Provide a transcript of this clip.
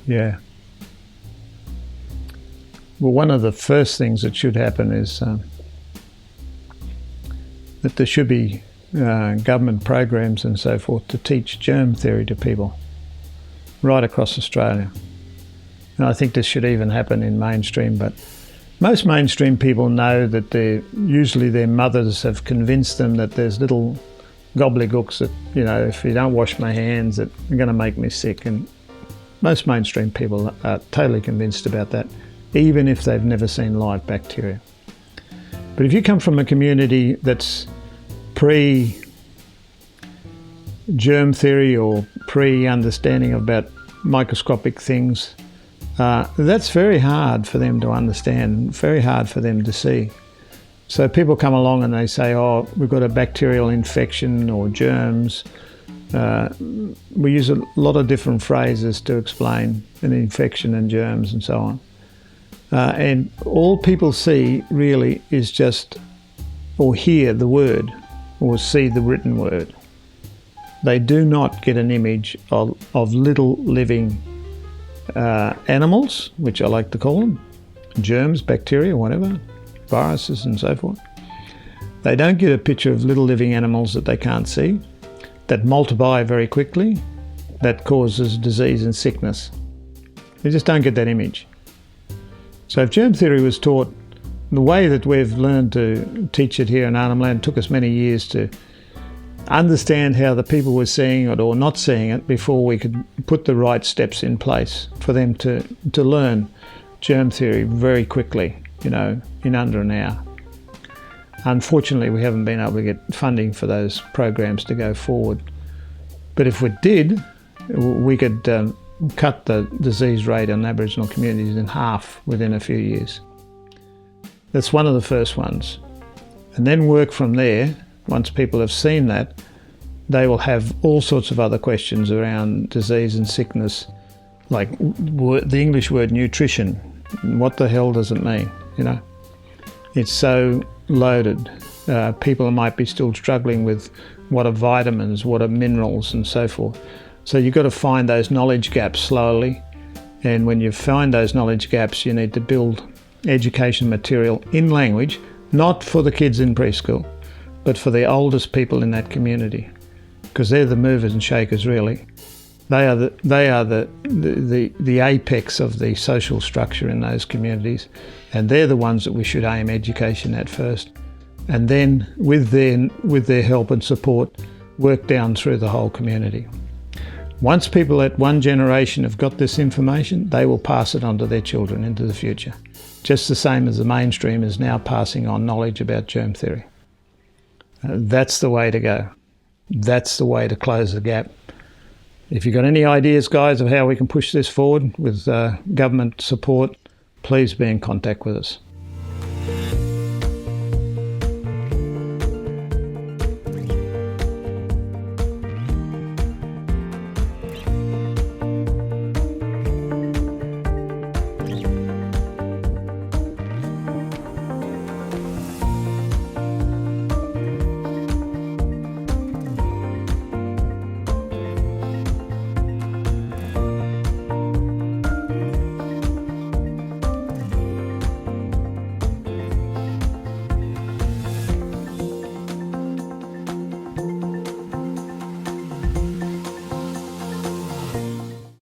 Yeah. Well, one of the first things that should happen is that there should be government programs and so forth to teach germ theory to people right across Australia. And I think this should even happen in mainstream, but most mainstream people know that usually their mothers have convinced them that there's little gobbledygooks that, you know, if you don't wash my hands, that are going to make me sick. And most mainstream people are totally convinced about that, even if they've never seen live bacteria. But if you come from a community that's pre-germ theory or pre-understanding about microscopic things, that's very hard for them to understand, very hard for them to see. So people come along and they say, oh, we've got a bacterial infection or germs. We use a lot of different phrases to explain an infection and germs and so on. And all people see really is just, or hear the word, or see the written word. They do not get an image of little living animals, which I like to call them, germs, bacteria, whatever, viruses and so forth. They don't get a picture of little living animals that they can't see, that multiply very quickly, that causes disease and sickness. They just don't get that image. So if germ theory was taught the way that we've learned to teach it here in Arnhem Land, took us many years to understand how the people were seeing it or not seeing it before we could put the right steps in place for them to learn germ theory very quickly, you know, in under an hour. Unfortunately, we haven't been able to get funding for those programs to go forward. But if we did, we could cut the disease rate in Aboriginal communities in half within a few years. That's one of the first ones. And then work from there. Once people have seen that, they will have all sorts of other questions around disease and sickness, like the English word nutrition. What the hell does it mean? You know, it's so loaded. People might be still struggling with what are vitamins, what are minerals and so forth. So you've got to find those knowledge gaps slowly. And when you find those knowledge gaps, you need to build education material in language, not for the kids in preschool, but for the oldest people in that community, because they're the movers and shakers really. They are the apex of the social structure in those communities, and they're the ones that we should aim education at first, and then with their help and support, work down through the whole community. Once people at one generation have got this information, they will pass it on to their children into the future, just the same as the mainstream is now passing on knowledge about germ theory. That's the way to go. That's the way to close the gap. If you've got any ideas, guys, of how we can push this forward with government support, please be in contact with us.